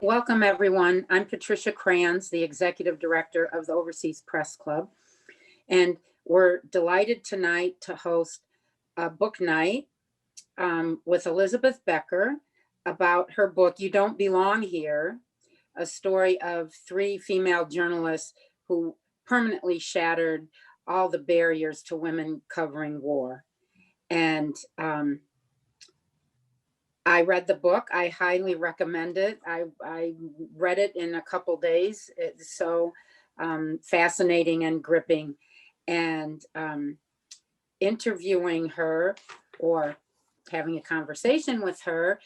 Welcome, everyone. I'm Patricia Kranz, the Executive Director of the Overseas Press Club, and we're delighted tonight to host a book night with Elizabeth Becker about her book, You Don't Belong Here, a story of three female journalists who permanently shattered all the barriers to women covering war. And I read the book. I highly recommend it. I read it in a couple days. It's so fascinating and gripping. And interviewing her or having a conversation with her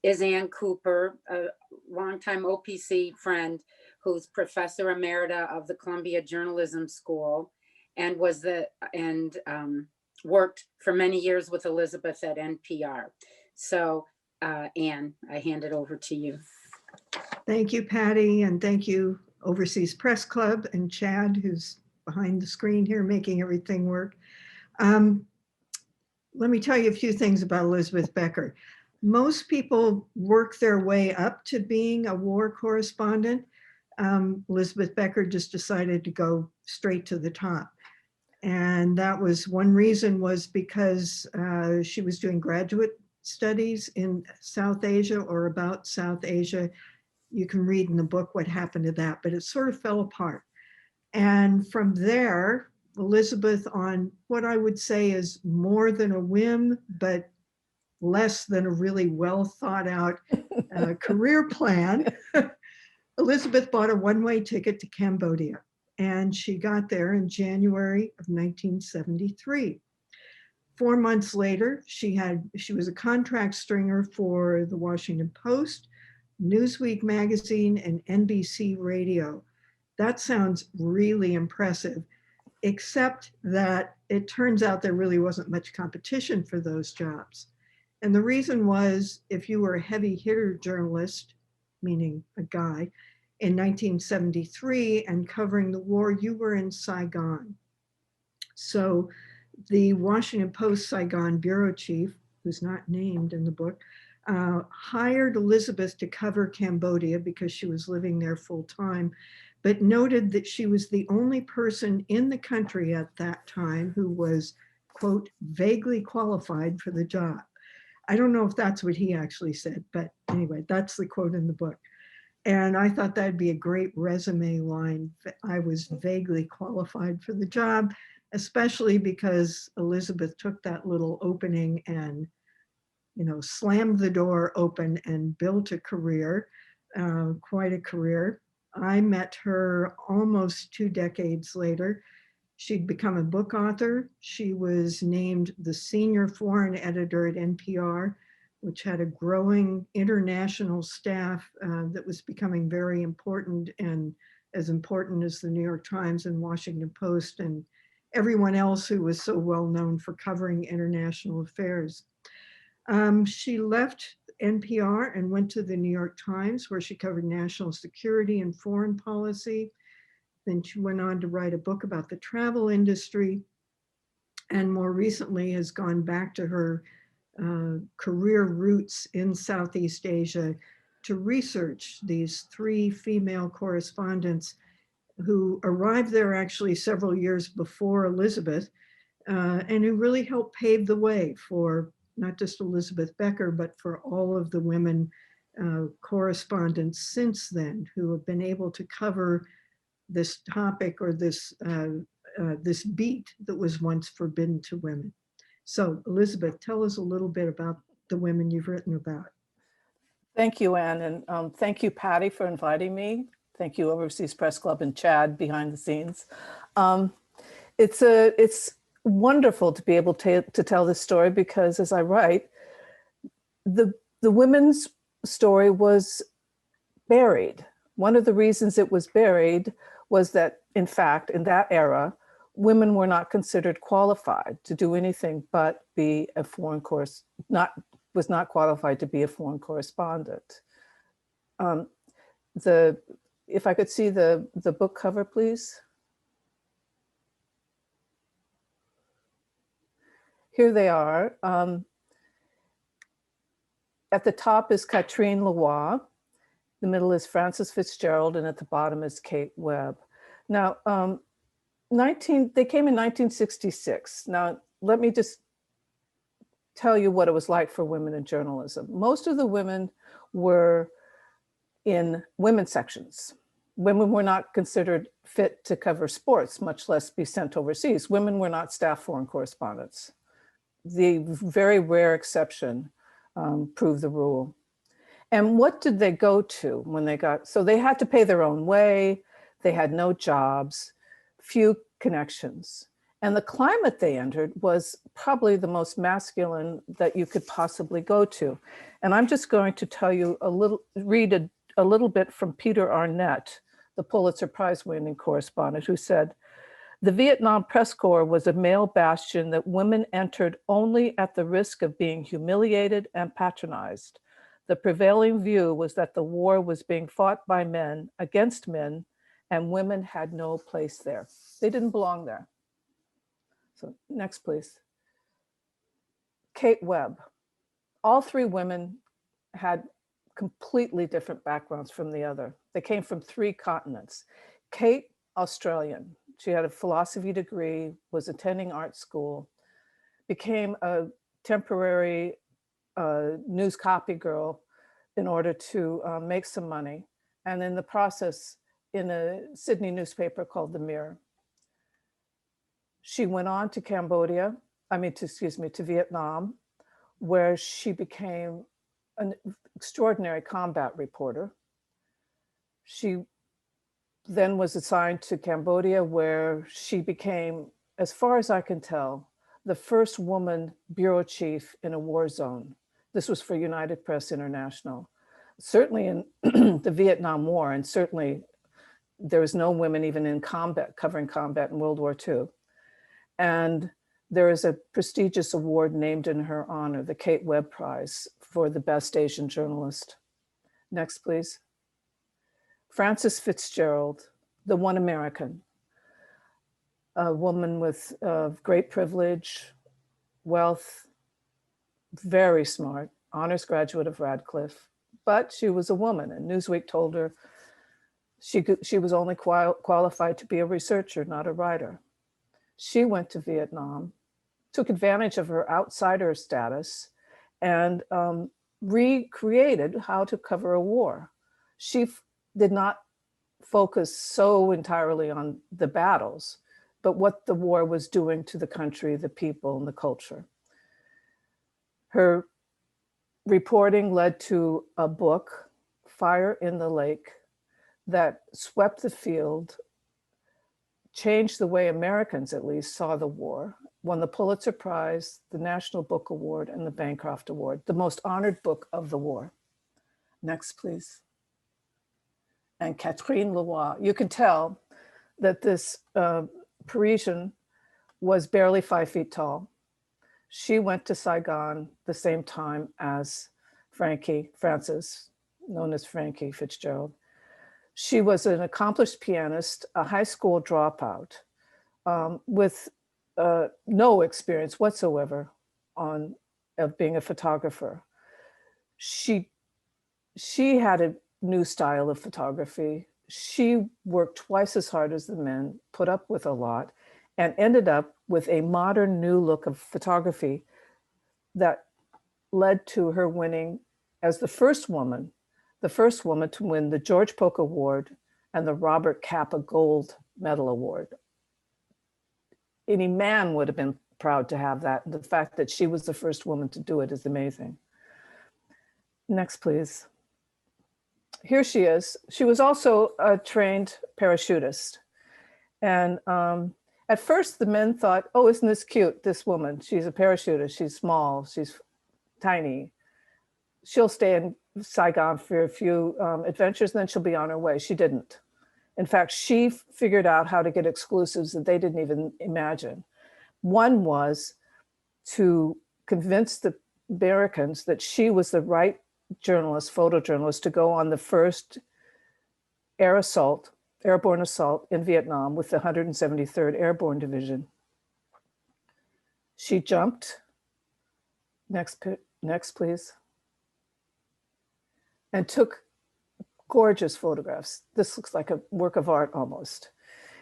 is Ann Cooper, a longtime OPC friend who's Professor Emerita of the Columbia Journalism School and worked for many years with Elizabeth at NPR. So, Ann, I hand it over to you. Thank you, Patty, and thank you, Overseas Press Club, and Chad, who's behind the screen here making everything work. Let me tell you a few things about Elizabeth Becker. Most people work their way up to being a war correspondent. Elizabeth Becker just decided to go straight to the top. And that was one reason was because she was doing graduate studies in South Asia or about South Asia. You can read in the book what happened to that, but it sort of fell apart. And from there, Elizabeth, on what I would say is more than a whim, but less than a really well thought out career plan, Elizabeth bought a one-way ticket to Cambodia. And she got there in January of 1973. 4 months later, she was a contract stringer for the Washington Post, Newsweek magazine, and NBC radio. That sounds really impressive, except that it turns out there really wasn't much competition for those jobs. And the reason was, if you were a heavy hitter journalist, meaning a guy, in 1973 and covering the war, you were in Saigon. So the Washington Post Saigon bureau chief, who's not named in the book, hired Elizabeth to cover Cambodia because she was living there full time, but noted that she was the only person in the country at that time who was, quote, vaguely qualified for the job. I don't know if that's what he actually said, but anyway, that's the quote in the book. And I thought that'd be a great resume line. I was vaguely qualified for the job, especially because Elizabeth took that little opening and, slammed the door open and built a career, quite a career. I met her almost 2 decades later. She'd become a book author. She was named the senior foreign editor at NPR, which had a growing international staff that was becoming very important and as important as the New York Times and Washington Post and everyone else who was so well known for covering international affairs. She left NPR and went to the New York Times, where she covered national security and foreign policy. Then she went on to write a book about the travel industry, and more recently has gone back to her career roots in Southeast Asia to research these 3 female correspondents who arrived there actually several years before Elizabeth, and who really helped pave the way for not just Elizabeth Becker, but for all of the women correspondents since then who have been able to cover this topic or this beat that was once forbidden to women. So Elizabeth, tell us a little bit about the women you've written about. Thank you, Ann, and thank you, Patty, for inviting me. Thank you, Overseas Press Club, and Chad behind the scenes. It's wonderful to be able to tell this story because, as I write, the women's story was buried. One of the reasons it was buried was that, in fact, in that era, women were not considered qualified to do anything but be a foreign was not qualified to be a foreign correspondent. If I could see the book cover, please. Here they are. At the top is Catherine Leroy, The middle is Frances Fitzgerald, and at the bottom is Kate Webb. Now, they came in 1966. Now, let me just tell you what it was like for women in journalism. Most of the women were in women's sections. Women were not considered fit to cover sports, much less be sent overseas. Women were not staff foreign correspondents. The very rare exception proved the rule. And what did they go to when they got, so they had to pay their own way, they had no jobs, few connections. And the climate they entered was probably the most masculine that you could possibly go to. And I'm just going to tell you read a little bit from Peter Arnett, the Pulitzer Prize winning correspondent, who said, "The Vietnam press corps was a male bastion that women entered only at the risk of being humiliated and patronized. The prevailing view was that the war was being fought by men against men, and women had no place there. They didn't belong there." So next, please. Kate Webb. All three women had completely different backgrounds from the other. They came from 3 continents. Kate, Australian. She had a philosophy degree, was attending art school, became a temporary news copy girl in order to make some money. And in the process, in a Sydney newspaper called The Mirror. She went on to to Vietnam, where she became an extraordinary combat reporter. She then was assigned to Cambodia, where she became, as far as I can tell, the first woman bureau chief in a war zone. This was for United Press International. Certainly in the Vietnam War, and certainly there was no women even in combat, covering combat in World War II. And there is a prestigious award named in her honor, the Kate Webb Prize for the best Asian journalist. Next, please. Frances Fitzgerald, the one American, a woman with great privilege, wealth, very smart, honors graduate of Radcliffe, but she was a woman, and Newsweek told her she was only qualified to be a researcher, not a writer. She went to Vietnam, took advantage of her outsider status, and recreated how to cover a war. She did not focus so entirely on the battles, but what the war was doing to the country, the people, and the culture. Her reporting led to a book, Fire in the Lake, that swept the field, changed the way Americans at least saw the war, won the Pulitzer Prize, the National Book Award, and the Bancroft Award, the most honored book of the war. Next, please. And Catherine Leroy. You can tell that this Parisian was barely 5 feet tall. She went to Saigon the same time as Frances, known as Frankie Fitzgerald. She was an accomplished pianist, a high school dropout, with no experience whatsoever of being a photographer. She had a new style of photography. She worked twice as hard as the men, put up with a lot, and ended up with a modern new look of photography that led to her winning as the first woman to win the George Polk Award and the Robert Capa Gold Medal Award. Any man would have been proud to have that. And the fact that she was the first woman to do it is amazing. Next, please. Here she is. She was also a trained parachutist. And at first the men thought, oh, isn't this cute, this woman? She's a parachutist, she's small, she's tiny. She'll stay in Saigon for a few adventures, and then she'll be on her way. She didn't. In fact, she figured out how to get exclusives that they didn't even imagine. One was to convince the Americans that she was the right photojournalist to go on the first airborne assault in Vietnam with the 173rd Airborne Division. She jumped. Next, please. And took gorgeous photographs. This looks like a work of art almost.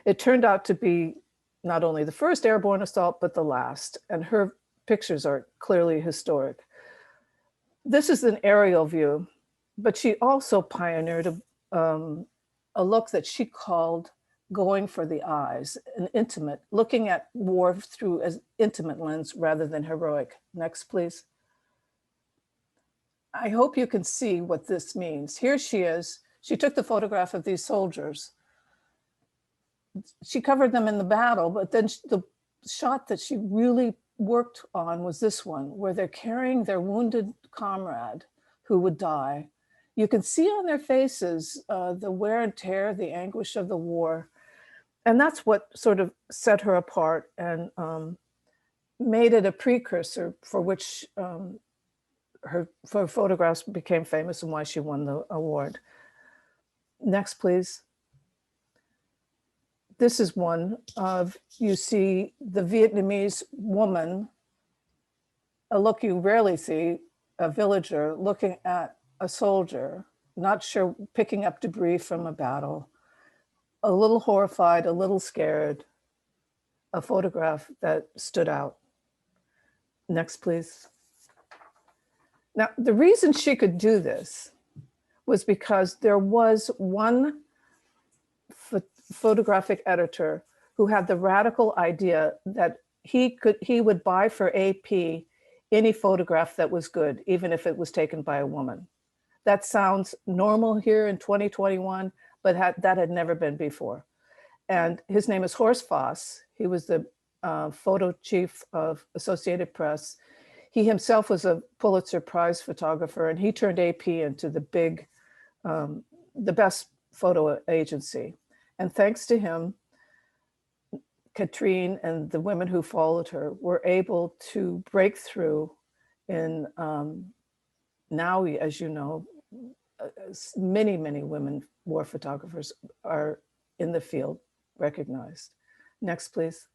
It turned out to be not only the first airborne assault, but the last. And her pictures are clearly historic. This is an aerial view, but she also pioneered a look that she called going for the eyes, an intimate, looking at war through an intimate lens rather than heroic. Next, please. I hope you can see what this means. Here she is. She took the photograph of these soldiers. She covered them in the battle, but then the shot that she really worked on was this one, where they're carrying their wounded comrade who would die. You can see on their faces the wear and tear, the anguish of the war. And that's what sort of set her apart and made it a precursor for which her photographs became famous and why she won the award. Next, please. This is one of, you see the Vietnamese woman, a look you rarely see, a villager looking at a soldier, not sure, picking up debris from a battle, a little horrified, a little scared, a photograph that stood out. Next, please. Now, the reason she could do this was because there was one photographic editor who had the radical idea that he would buy for AP any photograph that was good, even if it was taken by a woman. That sounds normal here in 2021, but that had never been before. And his name is Horst Voss. He was the photo chief of Associated Press. He himself was a Pulitzer Prize photographer, and he turned AP into the big, the best photo agency. And thanks to him, Katrine and the women who followed her were able to break through in now, as you know, many, many women war photographers are in the field recognized. Next, please.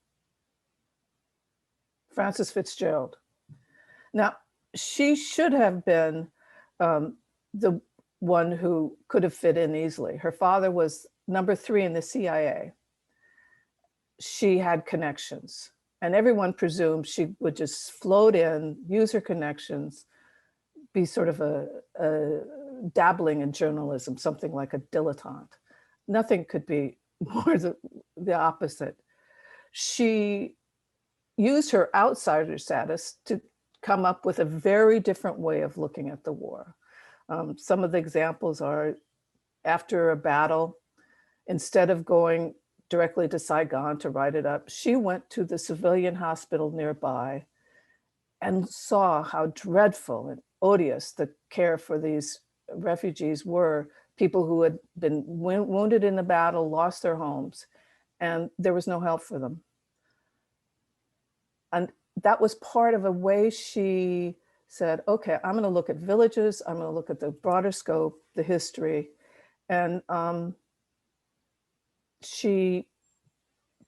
Frances Fitzgerald. Now, she should have been the one who could have fit in easily. Her father was number 3 in the CIA. She had connections, and everyone presumed she would just float in, use her connections, be sort of a dabbling in journalism, something like a dilettante. Nothing could be more the opposite. She used her outsider status to come up with a very different way of looking at the war. Some of the examples are, after a battle, instead of going directly to Saigon to write it up, she went to the civilian hospital nearby and saw how dreadful and odious the care for these refugees were, people who had been wounded in the battle, lost their homes, and there was no help for them. And that was part of a way she said, okay, I'm going to look at villages, I'm going to look at the broader scope, the history. And she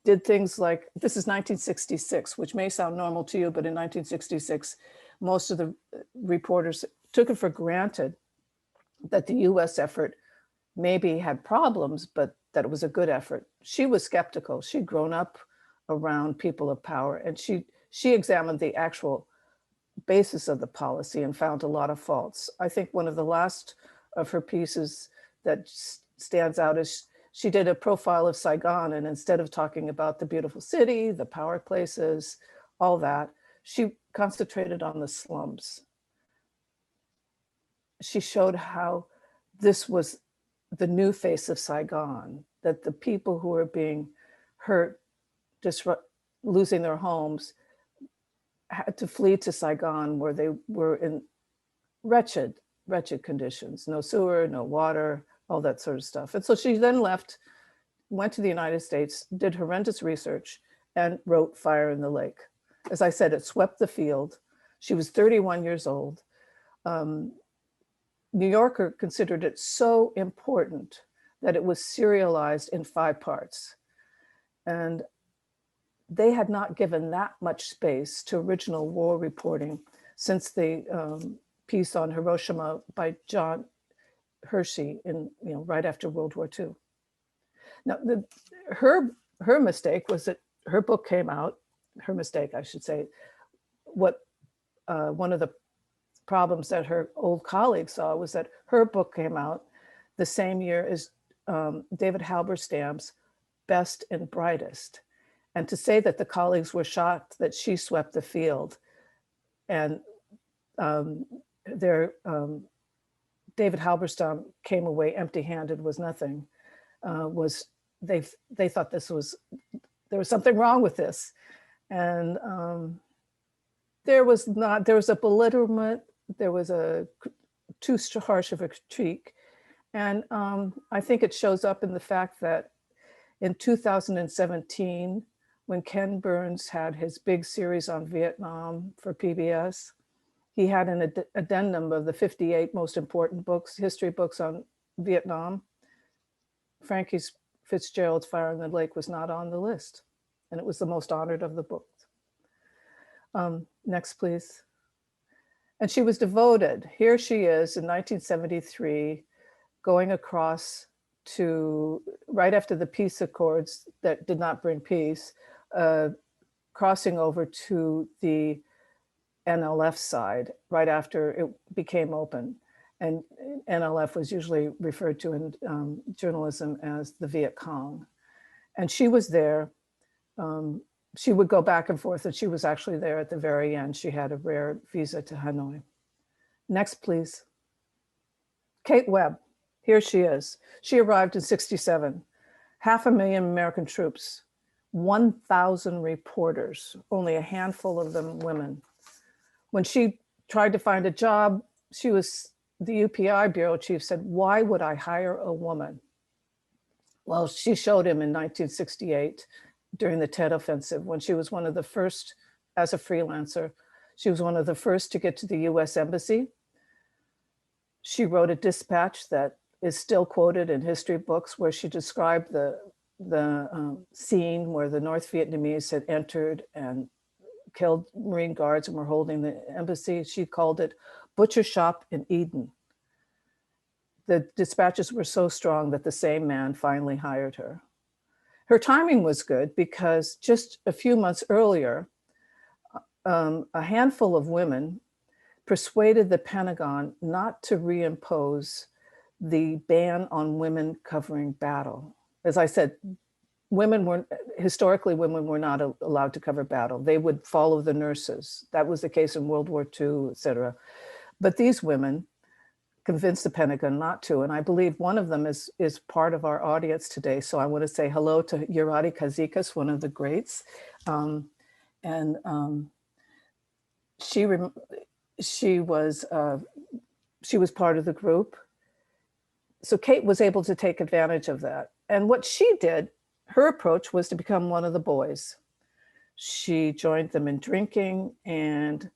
did things like, this is 1966, which may sound normal to you, but in 1966, most of the reporters took it for granted that the US effort maybe had problems, but that it was a good effort. She was skeptical. She'd grown up around people of power, and she examined the actual basis of the policy and found a lot of faults. I think one of the last of her pieces that stands out is she did a profile of Saigon, and instead of talking about the beautiful city, the power places, all that, she concentrated on the slums. She showed how this was the new face of Saigon, that the people who were being hurt, losing their homes, had to flee to Saigon, where they were in wretched conditions, no sewer, no water, all that sort of stuff. And so she then left, went to the United States, did horrendous research, and wrote Fire in the Lake. As I said, it swept the field. She was 31 years old. New Yorker considered it so important that it was serialized in 5 parts. And they had not given that much space to original war reporting since the piece on Hiroshima by John Hershey in, right after World War II. Now, her mistake was that her book came out, her mistake, I should say, one of the problems that her old colleagues saw was that her book came out the same year as David Halberstam's Best and Brightest. And to say that the colleagues were shocked that she swept the field and David Halberstam came away empty-handed was nothing, they thought there was something wrong with this. And there was a belittlement, there was too harsh of a critique. And I think it shows up in the fact that in 2017, when Ken Burns had his big series on Vietnam for PBS, he had an addendum of the 58 most important books, history books on Vietnam. Frankie Fitzgerald's Fire in the Lake was not on the list, and it was the most honored of the books. Next, please. And she was devoted. Here she is in 1973, going across to, right after the peace accords that did not bring peace, crossing over to the NLF side, right after it became open. And NLF was usually referred to in journalism as the Viet Cong. And she was there. She would go back and forth, and she was actually there at the very end. She had a rare visa to Hanoi. Next, please. Kate Webb, here she is. She arrived in '67, 500,000 American troops, 1,000 reporters, only a handful of them women. When she tried to find a job, the UPI bureau chief said, "Why would I hire a woman?" Well, she showed him in 1968 during the Tet Offensive, when she was one of the first, as a freelancer, she was one of the first to get to the US Embassy. She wrote a dispatch that is still quoted in history books, where she described the scene where the North Vietnamese had entered and killed Marine guards and were holding the embassy. She called it Butcher Shop in Eden. The dispatches were so strong that the same man finally hired her. Her timing was good because just a few months earlier, a handful of women persuaded the Pentagon not to reimpose the ban on women covering battle. As I said, historically, women were not allowed to cover battle. They would follow the nurses. That was the case in World War II, et cetera. But these women convinced the Pentagon not to. And I believe one of them is part of our audience today. So I want to say hello to Urati Kazikas, one of the greats. She was part of the group. So Kate was able to take advantage of that. And what she did, her approach was to become one of the boys. She joined them in drinking, and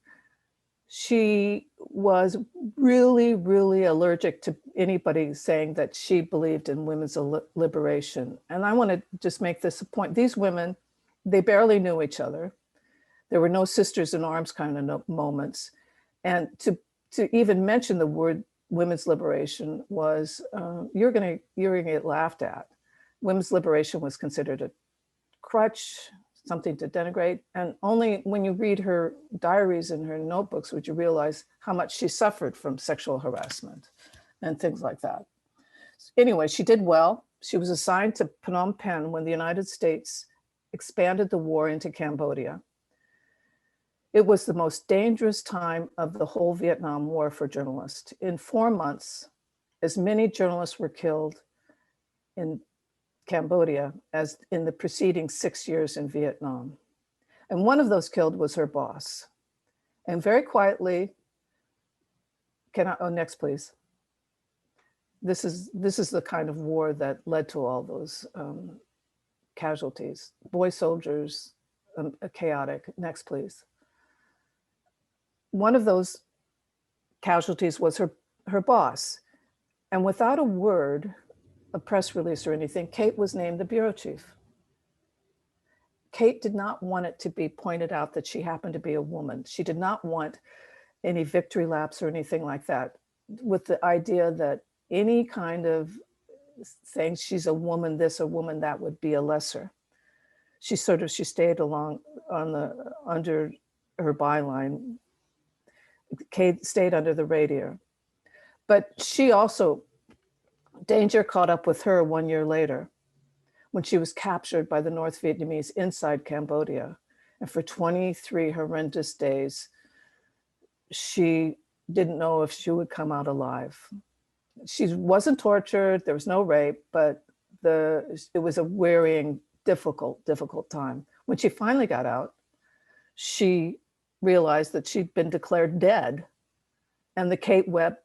she was really, really allergic to anybody saying that she believed in women's liberation. And I want to just make this a point. These women, they barely knew each other. There were no sisters in arms kind of moments. And to even mention the word women's liberation was, you're gonna get laughed at. Women's liberation was considered a crutch, something to denigrate. And only when you read her diaries and her notebooks would you realize how much she suffered from sexual harassment and things like that. Anyway, she did well. She was assigned to Phnom Penh when the United States expanded the war into Cambodia. It was the most dangerous time of the whole Vietnam War for journalists. In 4 months, as many journalists were killed in Cambodia as in the preceding 6 years in Vietnam. And one of those killed was her boss. And very quietly, next please. This is the kind of war that led to all those casualties. Boy soldiers, chaotic. Next please. One of those casualties was her boss. And without a word, a press release or anything, Kate was named the bureau chief. Kate did not want it to be pointed out that she happened to be a woman. She did not want any victory laps or anything like that, with the idea that any kind of saying she's a woman this or woman that would be a lesser. She stayed along on the, under her byline, stayed under the radar. But she also, danger caught up with her 1 year later when she was captured by the North Vietnamese inside Cambodia. And for 23 horrendous days, she didn't know if she would come out alive. She wasn't tortured, there was no rape, but it was a wearying, difficult time. When she finally got out, she realized that she'd been declared dead, and the Kate Webb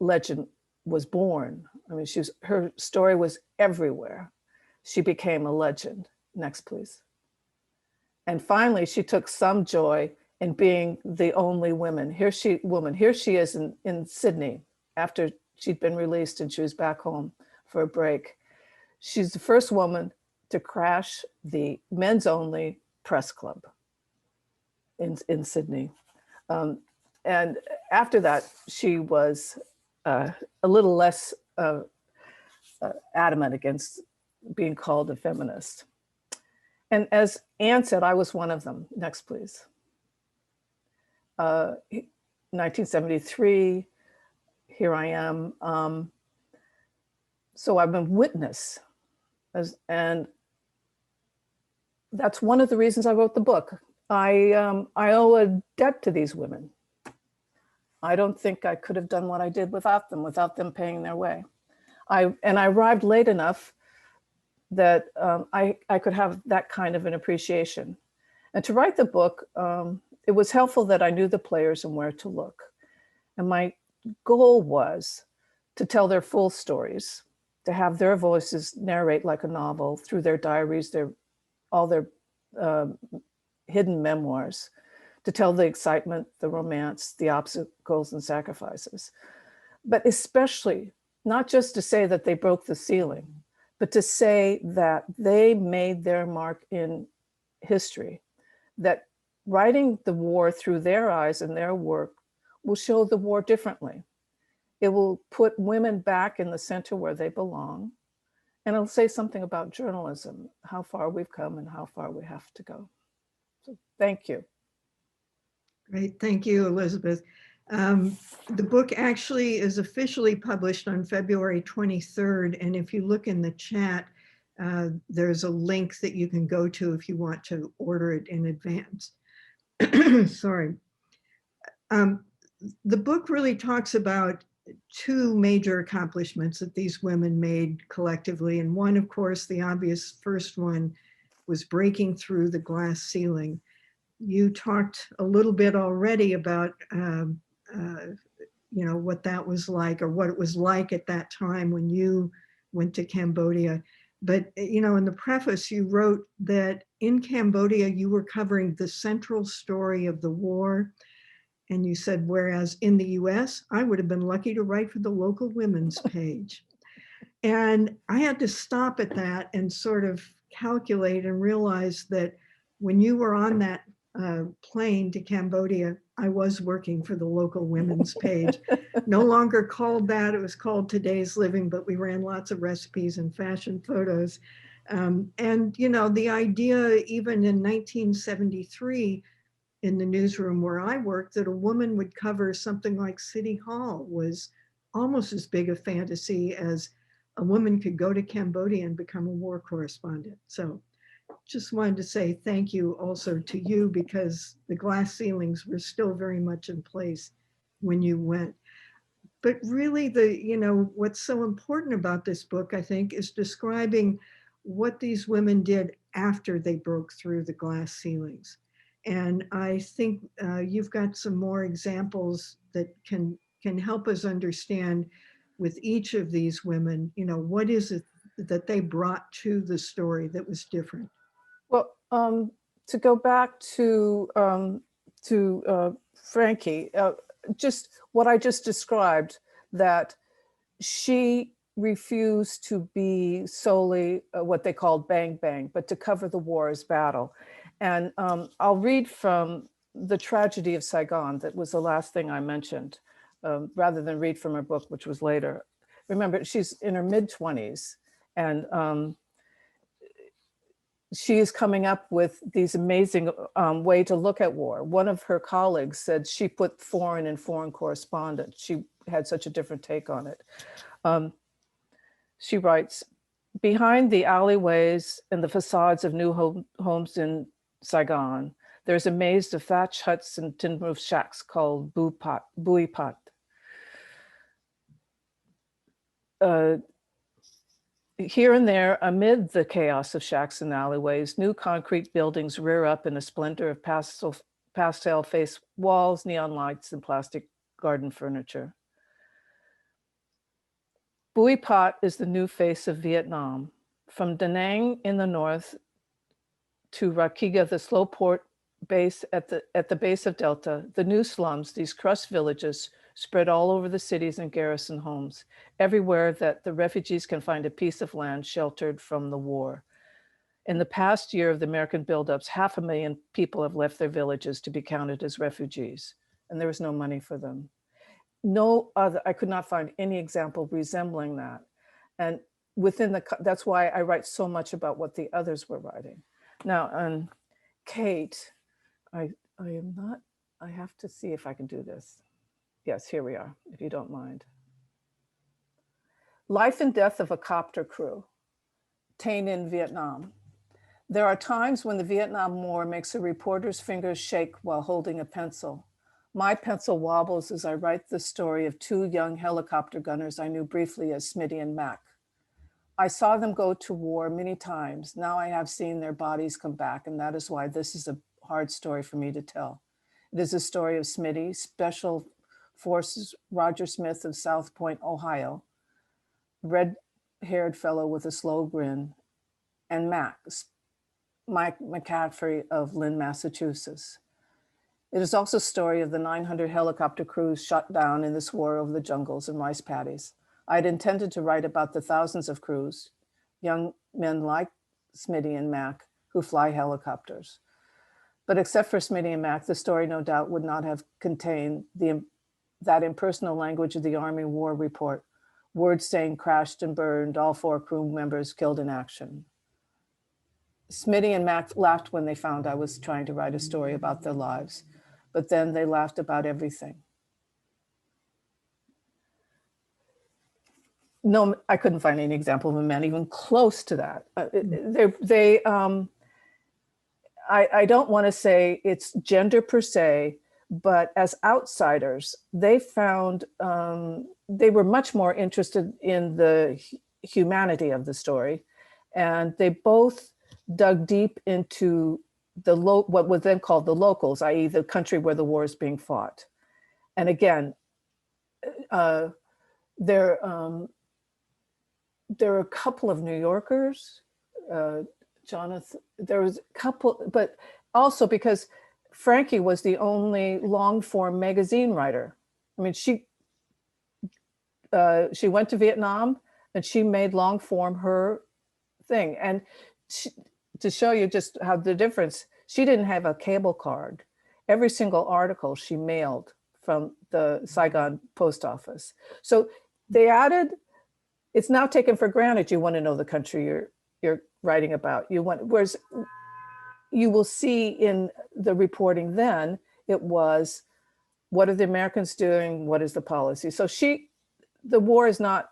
legend was born. I mean, her story was everywhere. She became a legend. Next, please. And finally, she took some joy in being the only woman. Here she is in Sydney after she'd been released and she was back home for a break. She's the first woman to crash the men's only press club in Sydney. And after that, she was a little less adamant against being called a feminist. And as Anne said, I was one of them. Next, please. 1973, here I am. So I've been witness, and that's one of the reasons I wrote the book. I owe a debt to these women. I don't think I could have done what I did without them paying their way. I arrived late enough that I could have that kind of an appreciation. And to write the book, it was helpful that I knew the players and where to look. And my goal was to tell their full stories, to have their voices narrate like a novel through their diaries, all their hidden memoirs, to tell the excitement, the romance, the obstacles and sacrifices. But especially, not just to say that they broke the ceiling, but to say that they made their mark in history, that writing the war through their eyes and their work will show the war differently. It will put women back in the center where they belong, and it'll say something about journalism, how far we've come and how far we have to go. So thank you. Great, thank you, Elizabeth. The book actually is officially published on February 23rd, and if you look in the chat, there's a link that you can go to if you want to order it in advance. Sorry. The book really talks about two major accomplishments that these women made collectively, and one, of course, the obvious first one was breaking through the glass ceiling. You talked a little bit already about what that was like, or what it was like at that time when you went to Cambodia. But in the preface, you wrote that in Cambodia, you were covering the central story of the war. And you said, whereas in the US, I would have been lucky to write for the local women's page. And I had to stop at that and sort of calculate and realize that when you were on that plane to Cambodia, I was working for the local women's page. No longer called that, it was called Today's Living, but we ran lots of recipes and fashion photos. And the idea, even in 1973, in the newsroom where I worked, that a woman would cover something like City Hall was almost as big a fantasy as a woman could go to Cambodia and become a war correspondent. So just wanted to say thank you also to you, because the glass ceilings were still very much in place when you went. But really what's so important about this book, I think, is describing what these women did after they broke through the glass ceilings. And I think you've got some more examples that can help us understand with each of these women, what is it that they brought to the story that was different? Well, to go back to Frankie, just what I just described, that she refused to be solely what they called bang bang, but to cover the war as battle. And I'll read from The Tragedy of Saigon, that was the last thing I mentioned, rather than read from her book, which was later. remember, she's in her mid-20s, and she is coming up with these amazing way to look at war. One of her colleagues said she put foreign and foreign correspondent. She had such a different take on it. She writes, behind the alleyways and the facades of new homes in Saigon, there's a maze of thatch huts and tin roof shacks called Bui Pat. Here and there, amid the chaos of shacks and alleyways, new concrete buildings rear up in a splendor of pastel face walls, neon lights, and plastic garden furniture. Bui Pat is the new face of Vietnam. From Da Nang in the north to Rakiga, the slow port base at the base of Delta, the new slums, these crust villages, spread all over the cities and garrison homes, everywhere that the refugees can find a piece of land sheltered from the war. In the past year of the American buildups, 500,000 people have left their villages to be counted as refugees, and there was no money for them. No other, I could not find any example resembling that. And that's why I write so much about what the others were writing. Now, Kate, I have to see if I can do this. Yes, here we are, if you don't mind. Life and death of a copter crew, Tay Ninh, Vietnam. There are times when the Vietnam War makes a reporter's fingers shake while holding a pencil. My pencil wobbles as I write the story of two young helicopter gunners I knew briefly as Smitty and Mac. I saw them go to war many times. Now I have seen their bodies come back, and that is why this is a hard story for me to tell. It is a story of Smitty, Special Forces Roger Smith of South Point, Ohio, red-haired fellow with a slow grin, and Mike McCaffrey of Lynn, Massachusetts. It is also a story of the 900 helicopter crews shot down in this war over the jungles and rice paddies. I had intended to write about the thousands of crews, young men like Smitty and Mac, who fly helicopters. But except for Smitty and Mac, the story no doubt would not have contained that impersonal language of the Army War Report, words saying crashed and burned, all 4 crew members killed in action. Smitty and Mac laughed when they found I was trying to write a story about their lives, but then they laughed about everything. No, I couldn't find any example of a man even close to that. I don't want to say it's gender per se, but as outsiders, they found they were much more interested in the humanity of the story, and they both dug deep into what was then called the locals, i.e. the country where the war is being fought. And again, there are a couple of New Yorkers, Jonathan, there was a couple, but also because Frankie was the only long form magazine writer. I mean, she went to Vietnam and she made long form her thing. And to show you just how the difference, she didn't have a cable card. Every single article she mailed from the Saigon post office. So they added, it's now taken for granted you want to know the country you're writing about. Whereas you will see in the reporting then, it was, what are the Americans doing? What is the policy? So the war is not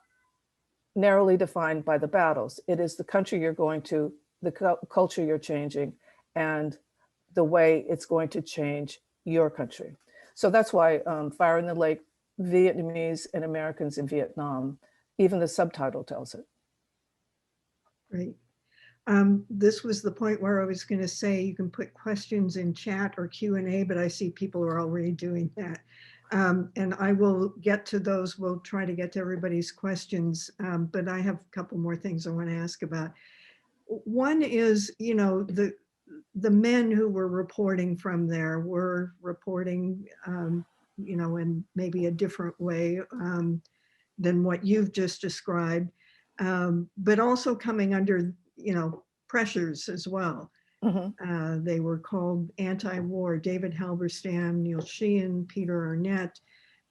narrowly defined by the battles. It is the country you're going to, the culture you're changing, and the way it's going to change your country. So that's why Fire in the Lake, Vietnamese and Americans in Vietnam, even the subtitle tells it. Great. This was the point where I was going to say you can put questions in chat or Q&A, but I see people are already doing that. And I will get to those. We'll try to get to everybody's questions, but I have a couple more things I want to ask about. One is, the men who were reporting from there were reporting, in maybe a different way than what you've just described, but also coming under, pressures as well. Mm-hmm. They were called anti-war. David Halberstam, Neil Sheehan, Peter Arnett,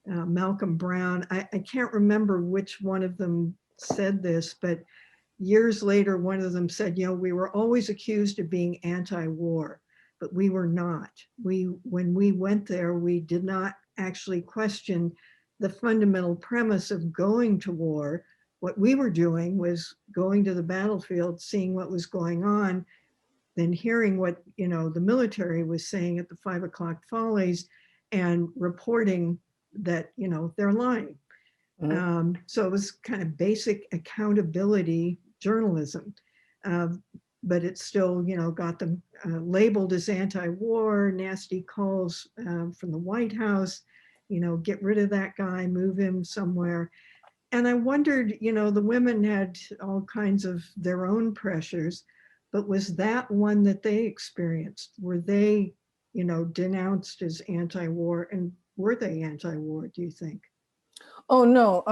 Malcolm Brown. I can't remember which one of them said this, but years later, one of them said, we were always accused of being anti-war, but we were not. When we went there, we did not actually question the fundamental premise of going to war. What we were doing was going to the battlefield, seeing what was going on, then hearing what, the military was saying at the 5 o'clock follies and reporting that, they're lying. Mhm. So it was kind of basic accountability journalism. But it still, got them labeled as anti-war, nasty calls from the White House, get rid of that guy, move him somewhere. And I wondered, the women had all kinds of their own pressures, but was that one that they experienced? Were they, denounced as anti-war, and were they anti-war, do you think? Oh, no,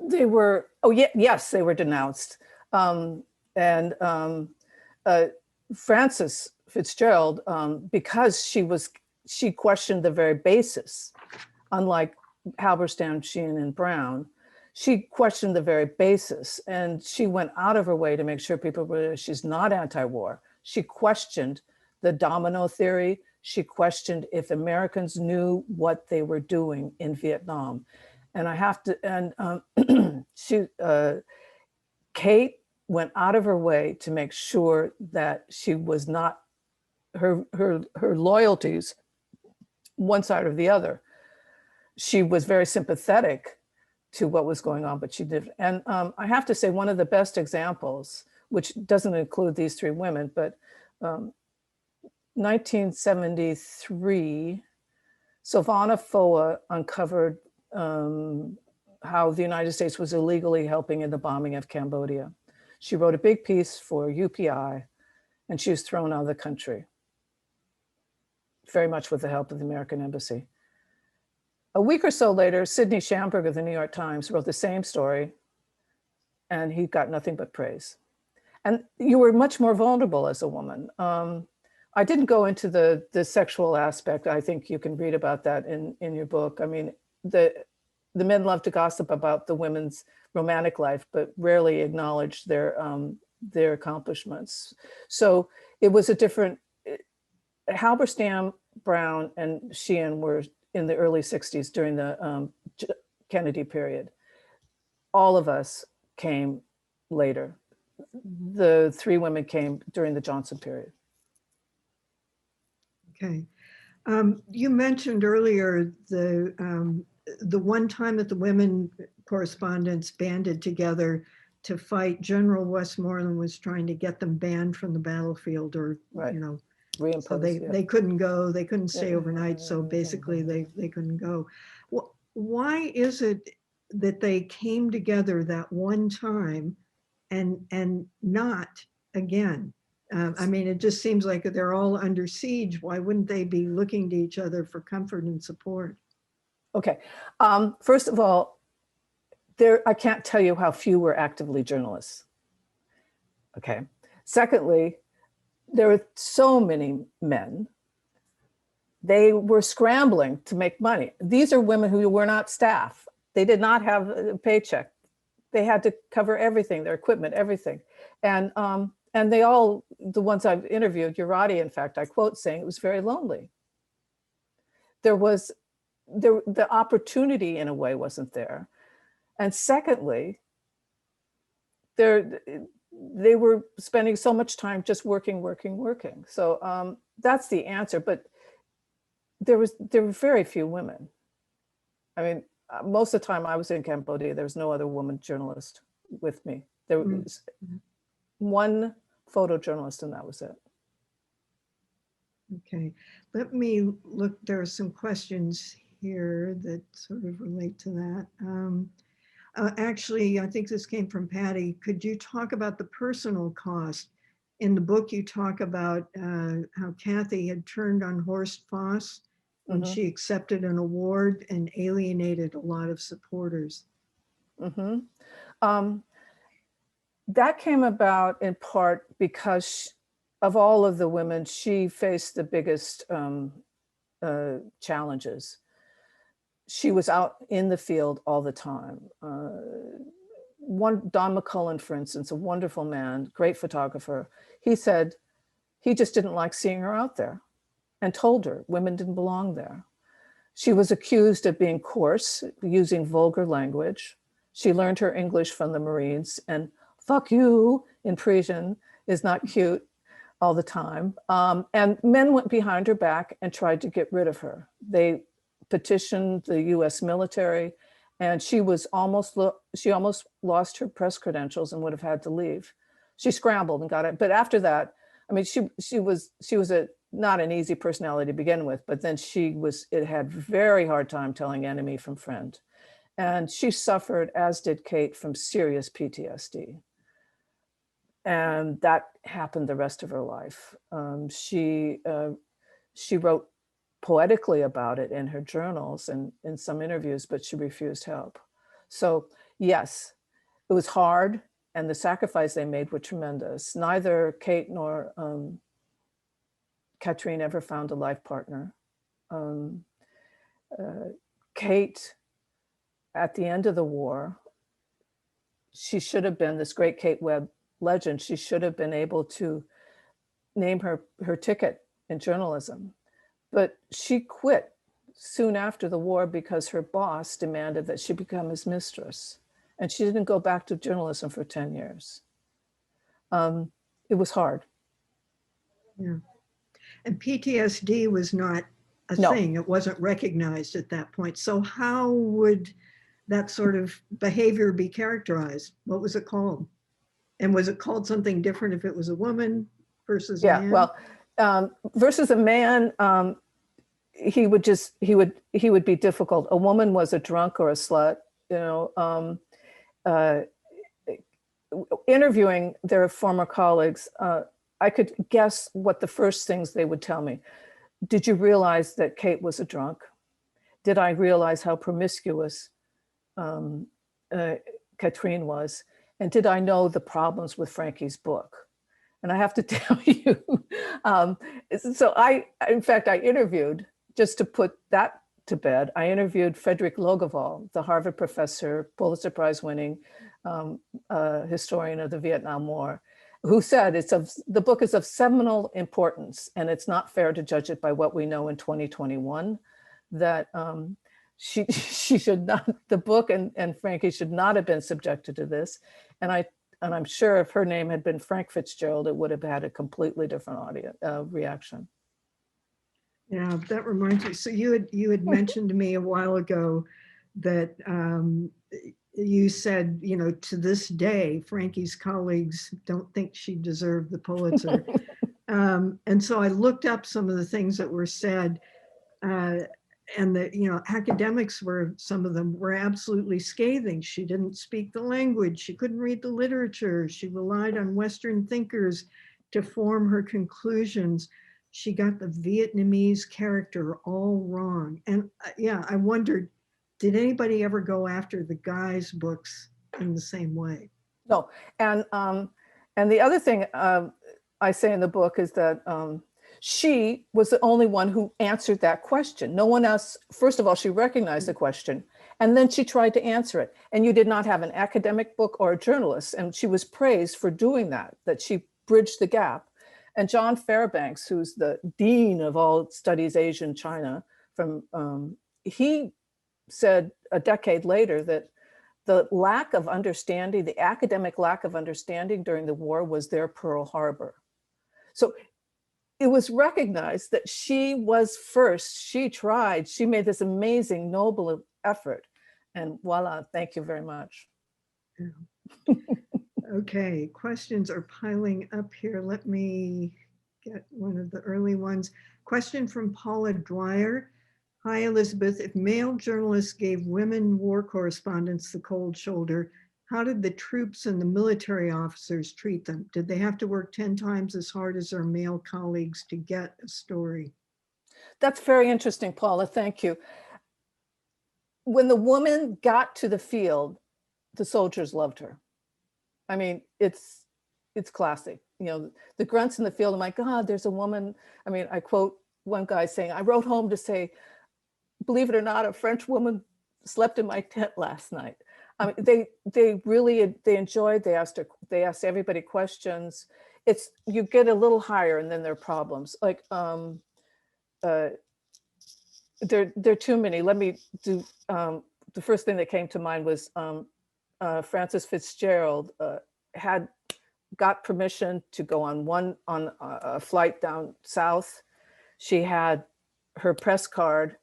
they were, yes, they were denounced. And Frances Fitzgerald, because she questioned the very basis, unlike Halberstam, Sheehan, and Brown, she questioned the very basis, and she went out of her way to make sure people were, she's not anti-war. She questioned the domino theory. She questioned if Americans knew what they were doing in Vietnam. And I have to, and Kate went out of her way to make sure that she was not, her loyalties, one side or the other. She was very sympathetic to what was going on, but she did. And I have to say, one of the best examples, which doesn't include these three women, but 1973, Silvana Foa uncovered how the United States was illegally helping in the bombing of Cambodia. She wrote a big piece for UPI, and she was thrown out of the country, very much with the help of the American Embassy. A week or so later, Sidney Schamberg of the New York Times wrote the same story, and he got nothing but praise. And you were much more vulnerable as a woman. I didn't go into the sexual aspect. I think you can read about that in your book. I mean, the men love to gossip about the women's romantic life, but rarely acknowledge their accomplishments. So it was a different, Halberstam, Brown, and Sheehan were in the early 60s during the Kennedy period. All of us came later. The three women came during the Johnson period. Okay. You mentioned earlier the one time that the women correspondents banded together to fight. General Westmoreland was trying to get them banned from the battlefield, or, Right. So they couldn't go, they couldn't stay overnight. So basically they couldn't go. Well, why is it that they came together that one time and not again? I mean, it just seems like they're all under siege. Why wouldn't they be looking to each other for comfort and support? Okay. First of all, I can't tell you how few were actively journalists. Okay. Secondly, there were so many men. They were scrambling to make money. These are women who were not staff. They did not have a paycheck. They had to cover everything, their equipment, everything. And they all, the ones I've interviewed, Urati, in fact, I quote saying it was very lonely. The opportunity in a way wasn't there. And secondly, they were spending so much time just working. So that's the answer. But there were very few women. I mean, most of the time I was in Cambodia, there was no other woman journalist with me. There was one photojournalist, and that was it. Okay, let me look. There are some questions here that sort of relate to that. Actually, I think this came from Patty. Could you talk about the personal cost? In the book, you talk about how Kathy had turned on Horst Foss when she accepted an award and alienated a lot of supporters. That came about in part because of all of the women, she faced the biggest challenges. she was out in the field all the time. Don McCullen, for instance, a wonderful man, great photographer, he said he just didn't like seeing her out there and told her women didn't belong there. She was accused of being coarse, using vulgar language. She learned her English from the Marines, and fuck you in Parisian is not cute all the time. And men went behind her back and tried to get rid of her. They petitioned the US military, and she almost lost her press credentials and would have had to leave. She scrambled and got it. But after that, I mean, she was not an easy personality to begin with, but then it had very hard time telling enemy from friend. And she suffered, as did Kate, from serious PTSD. And that happened the rest of her life. She wrote poetically about it in her journals and in some interviews, but she refused help. So yes, it was hard, and the sacrifice they made were tremendous. Neither Kate nor Katrine ever found a life partner. Kate, at the end of the war, she should have been this great Kate Webb legend. She should have been able to name her ticket in journalism, but she quit soon after the war because her boss demanded that she become his mistress, and she didn't go back to journalism for 10 years. It was hard. Yeah. And PTSD was not a thing. It wasn't recognized at that point. So how would that sort of behavior be characterized? What was it called? And was it called something different if it was a woman versus a man? Well, versus a man, he would be difficult. A woman was a drunk or a slut, interviewing their former colleagues, I could guess what the first things they would tell me. Did you realize that Kate was a drunk? Did I realize how promiscuous Katrine was? And did I know the problems with Frankie's book? And I have to tell you, so I interviewed, just to put that to bed, I interviewed Frederick Logevall, the Harvard professor, Pulitzer Prize winning historian of the Vietnam War, who said the book is of seminal importance, and it's not fair to judge it by what we know in 2021, that she should not, the book and Frankie should not have been subjected to this. And I'm sure if her name had been Frank Fitzgerald, it would have had a completely different reaction. Yeah, that reminds me. So you had mentioned to me a while ago that you said, to this day, Frankie's colleagues don't think she deserved the Pulitzer. And so I looked up some of the things that were said, and the, academics some of them were absolutely scathing. She didn't speak the language. She couldn't read the literature. She relied on Western thinkers to form her conclusions. She got the Vietnamese character all wrong. And I wondered, did anybody ever go after the guy's books in the same way? No, and the other thing I say in the book is that she was the only one who answered that question. No one else, first of all, she recognized the question, and then she tried to answer it. And you did not have an academic book or a journalist, and she was praised for doing that she bridged the gap. And John Fairbanks, who's the dean of all studies Asian China, he said a decade later that the lack of understanding, the academic lack of understanding during the war was their Pearl Harbor. So it was recognized that she was first, she tried, she made this amazing, noble effort. And voila, thank you very much. Yeah. Okay, questions are piling up here. Let me get one of the early ones. Question from Paula Dwyer. Hi, Elizabeth. If male journalists gave women war correspondents the cold shoulder, how did the troops and the military officers treat them? Did they have to work 10 times as hard as their male colleagues to get a story? That's very interesting, Paula. Thank you. When the woman got to the field, the soldiers loved her. I mean, it's classic. The grunts in the field, oh my God, there's a woman. I mean, I quote one guy saying, I wrote home to say, believe it or not, a French woman slept in my tent last night. I mean, they really, they enjoyed, they asked everybody questions. It's, you get a little higher and then there are problems. Like, there are too many. Let me do, the first thing that came to mind was Frances Fitzgerald got permission to go on a flight down south. She had her press card,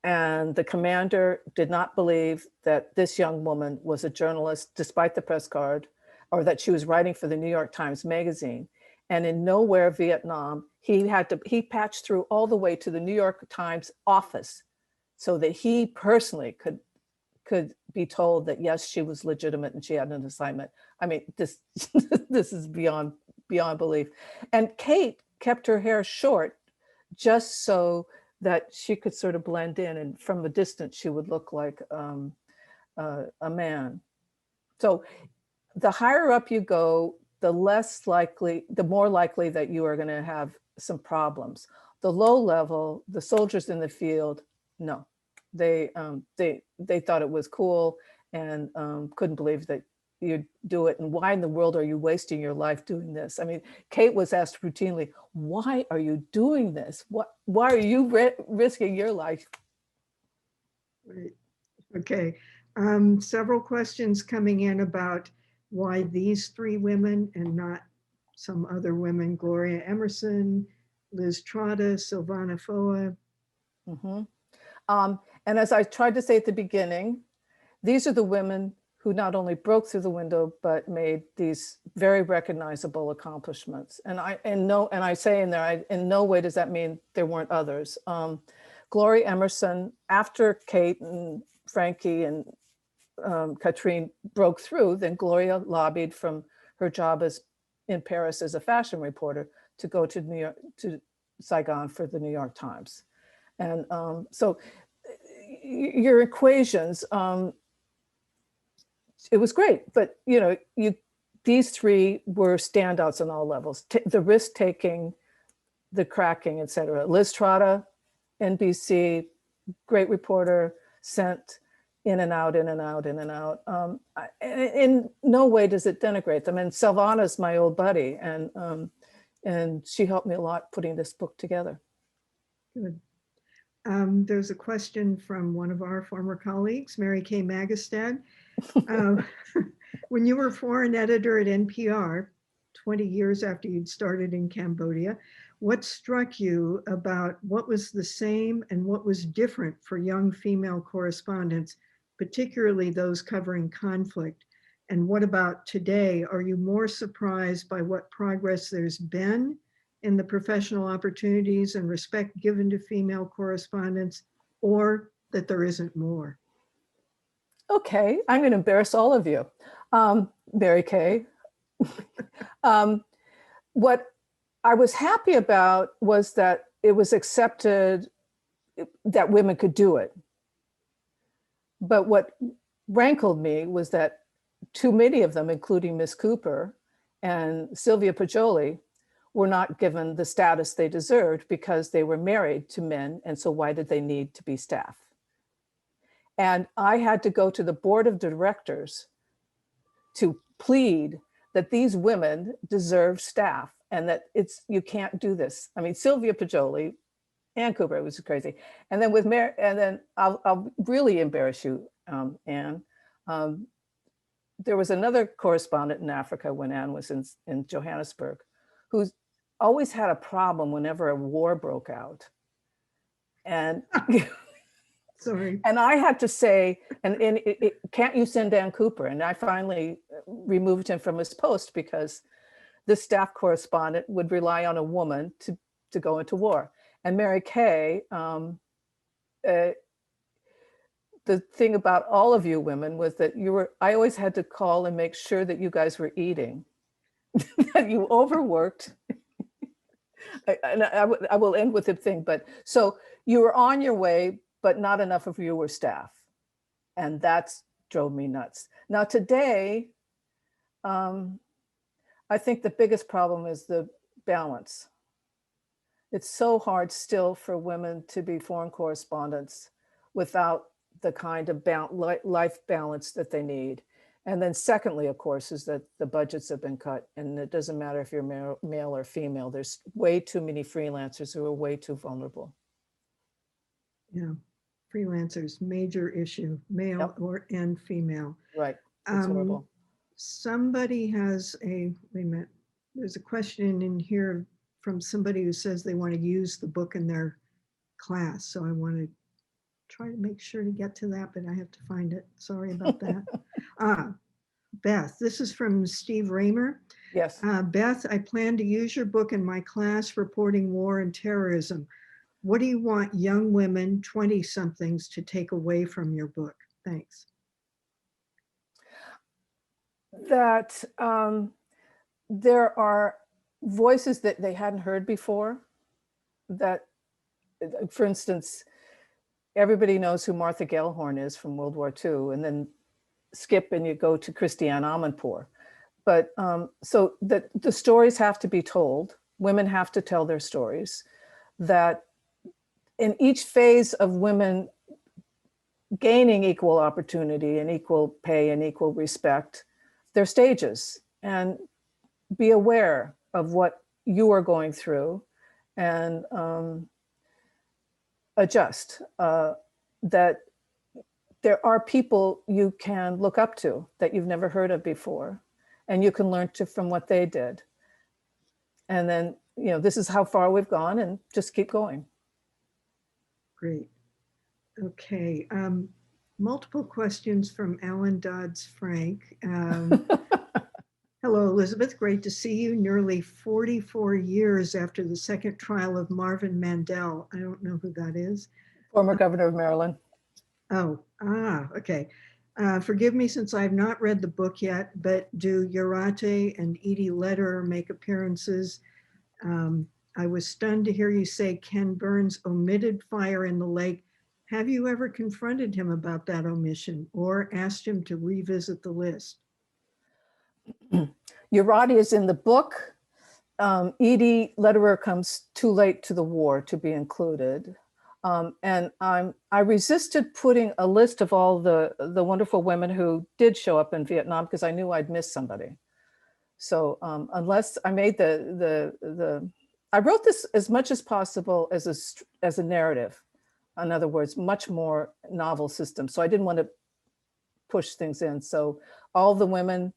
and the commander did not believe that this young woman was a journalist, despite the press card, or that she was writing for the New York Times Magazine. And in nowhere Vietnam, he patched through all the way to the New York Times office so that he personally could be told that yes, she was legitimate and she had an assignment. I mean, this this is beyond belief. And Kate kept her hair short just so that she could sort of blend in, and from a distance she would look like a man. So the higher up you go, the more likely that you are going to have some problems. The low level, the soldiers in the field, no, they thought it was cool and couldn't believe that you'd do it. And why in the world are you wasting your life doing this? I mean, Kate was asked routinely, why are you doing this? Why are you risking your life? Right. Okay. Several questions coming in about why these three women and not some other women: Gloria Emerson, Liz Trotta, Silvana Foa. Mm-hmm. And as I tried to say at the beginning, these are the women who not only broke through the window, but made these very recognizable accomplishments. And I say in there, in no way does that mean there weren't others. Gloria Emerson, after Kate and Frankie and Katrine broke through, then Gloria lobbied from her job in Paris as a fashion reporter to go to Saigon for the New York Times. And so your equations, it was great, but these three were standouts on all levels. The risk taking, the cracking, etc. Liz Trotta, NBC, great reporter, sent in and out, in and out, in and out. In no way does it denigrate them. And Silvana's my old buddy, and she helped me a lot putting this book together. Good. There's a question from one of our former colleagues, Mary Kay Magistad. When you were foreign editor at NPR, 20 years after you'd started in Cambodia, what struck you about what was the same and what was different for young female correspondents, particularly those covering conflict? And what about today? Are you more surprised by what progress there's been in the professional opportunities and respect given to female correspondents, or that there isn't more? Okay, I'm going to embarrass all of you. Mary Kay. What I was happy about was that it was accepted that women could do it. But what rankled me was that too many of them, including Miss Cooper and Sylvia Poggioli, were not given the status they deserved because they were married to men. And so why did they need to be staff? And I had to go to the board of directors to plead that these women deserve staff and that you can't do this. I mean, Sylvia Poggioli and Cooper, it was crazy. And then with Mary, and then I'll really embarrass you, Anne. There was another correspondent in Africa when Anne was in Johannesburg, who's always had a problem whenever a war broke out. And Sorry. And I had to say, can't you send Dan Cooper? And I finally removed him from his post because the staff correspondent would rely on a woman to go into war. And Mary Kay, the thing about all of you women was that I always had to call and make sure that you guys were eating, that you overworked. I will end with the thing, but so you were on your way, but not enough of you were staff. And that's drove me nuts. Now today, I think the biggest problem is the balance. It's so hard still for women to be foreign correspondents without the kind of life balance that they need. And then secondly, of course, is that the budgets have been cut, and it doesn't matter if you're male or female. There's way too many freelancers who are way too vulnerable. Yeah, freelancers, major issue, male and female. Right, it's horrible. Somebody has wait a minute, there's a question in here from somebody who says they want to use the book in their class. So I want to try to make sure to get to that, but I have to find it. Sorry about that. Beth, this is from Steve Raymer. Yes. Beth, I plan to use your book in my class reporting war and terrorism. What do you want young women, 20-somethings, to take away from your book? Thanks. That there are voices that they hadn't heard before. That, for instance, everybody knows who Martha Gellhorn is from World War II, and then skip and you go to Christiane Amanpour. But so that the stories have to be told. Women have to tell their stories. That in each phase of women gaining equal opportunity and equal pay and equal respect, there are stages, and be aware of what you are going through and adjust. That there are people you can look up to that you've never heard of before, and you can learn from what they did. And then, you know, this is how far we've gone, and just keep going. Great. Okay. Multiple questions from Alan Dodds-Frank. Hello, Elizabeth. Great to see you. Nearly 44 years after the second trial of Marvin Mandel. I don't know who that is. Former governor of Maryland. Okay. Forgive me since I've not read the book yet, but do Urate and Edie Lederer make appearances? I was stunned to hear you say Ken Burns omitted fire in the lake. Have you ever confronted him about that omission or asked him to revisit the list? Urate is in the book. Edie Lederer comes too late to the war to be included. And I resisted putting a list of all the wonderful women who did show up in Vietnam because I knew I'd miss somebody. So unless I made I wrote this as much as possible as a narrative. In other words, much more novel system. So I didn't want to push things in. So all the women,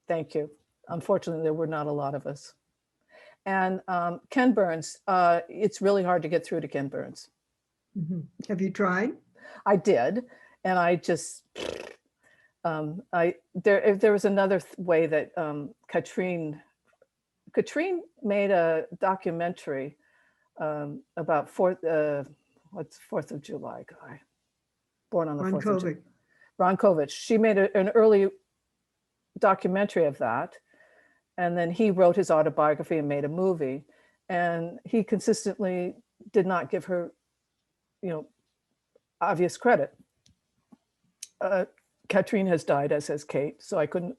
thank you. Unfortunately, there were not a lot of us. And Ken Burns, it's really hard to get through to Ken Burns. Mm-hmm. Have you tried? I did. And I just, there was another way that Katrine made a documentary about 4th of July guy, born on the 4th of July. Ron Kovic. She made an early documentary of that. And then he wrote his autobiography and made a movie. And he consistently did not give her, obvious credit. Katrine has died, as has Kate, so I couldn't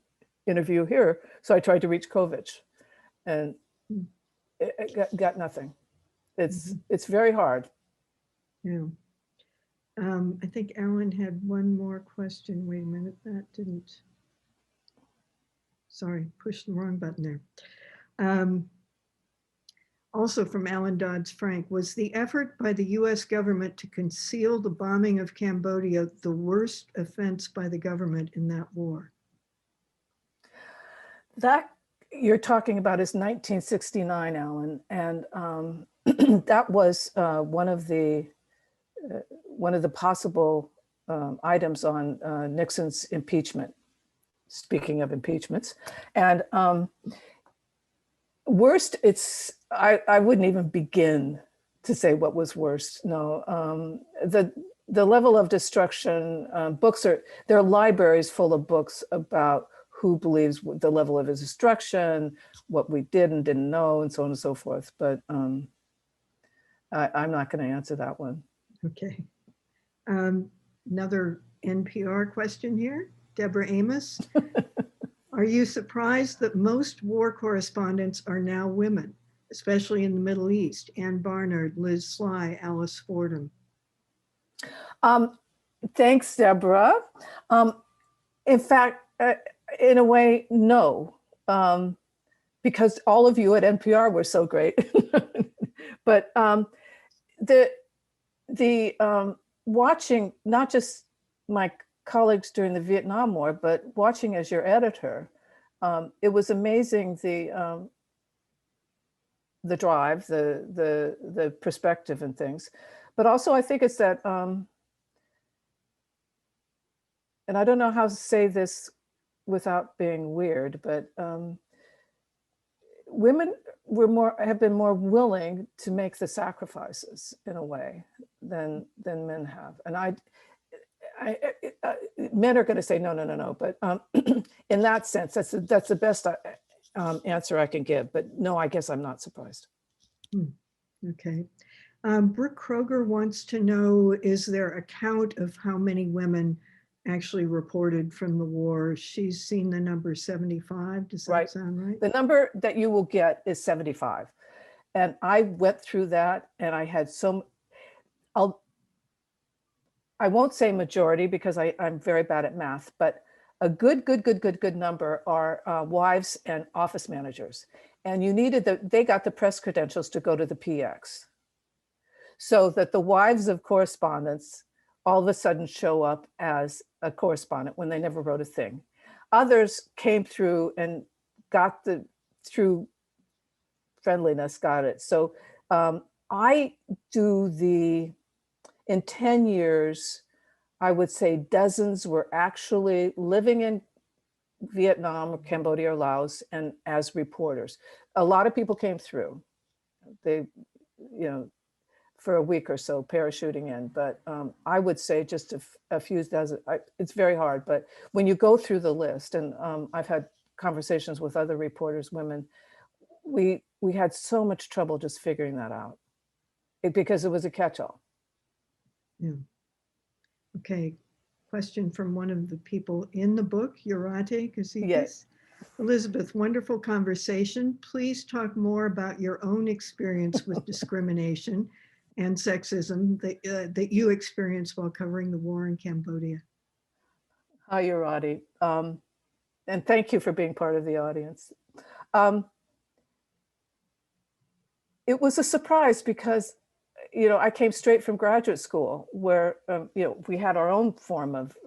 interview her. So I tried to reach Kovic, and it got nothing. It's very hard. Yeah. I think Alan had one more question. Wait a minute, that didn't. Sorry, pushed the wrong button there. Also from Alan Dodds-Frank, was the effort by the US government to conceal the bombing of Cambodia the worst offense by the government in that war? That you're talking about is 1969, Alan, and that was one of the possible items on Nixon's impeachment. Speaking of impeachments, and worst, I wouldn't even begin to say what was worst. No, the level of destruction. There are libraries full of books about who believes the level of his destruction, what we did and didn't know, and so on and so forth. But I'm not going to answer that one. Okay. Another NPR question here. Deborah Amos, are you surprised that most war correspondents are now women, especially in the Middle East? Ann Barnard, Liz Sly, Alice Fordham. Thanks, Deborah. In fact, in a way, no, because all of you at NPR were so great. But the watching not just my colleagues during the Vietnam War, but watching as your editor, it was amazing the drive, the perspective and things. But also I think it's that, and I don't know how to say this without being weird, but women have been more willing to make the sacrifices in a way than men have. And men are going to say no, but in that sense, that's the best answer I can give. But no, I guess I'm not surprised. Okay. Brooke Kroger wants to know, is there a count of how many women actually reported from the war? She's seen the number 75. Does that sound right? The number that you will get is 75. And I went through that and I had I won't say majority because I'm very bad at math, but a good number are wives and office managers. And they got the press credentials to go to the PX. So that the wives of correspondents all of a sudden show up as a correspondent when they never wrote a thing. Others came through and through friendliness, got it. So I do in 10 years, I would say dozens were actually living in Vietnam or Cambodia or Laos and as reporters. A lot of people came through. They, for a week or so parachuting in, but I would say just a few dozen. It's very hard, but when you go through the list, and I've had conversations with other reporters, women, we had so much trouble just figuring that out because it was a catch-all. Yeah. Okay. Question from one of the people in the book, Urate Kazikis. Yes. Elizabeth, wonderful conversation. Please talk more about your own experience with discrimination and sexism that you experienced while covering the war in Cambodia. Hi, Urate. And thank you for being part of the audience. It was a surprise because I came straight from graduate school where, we had our own form of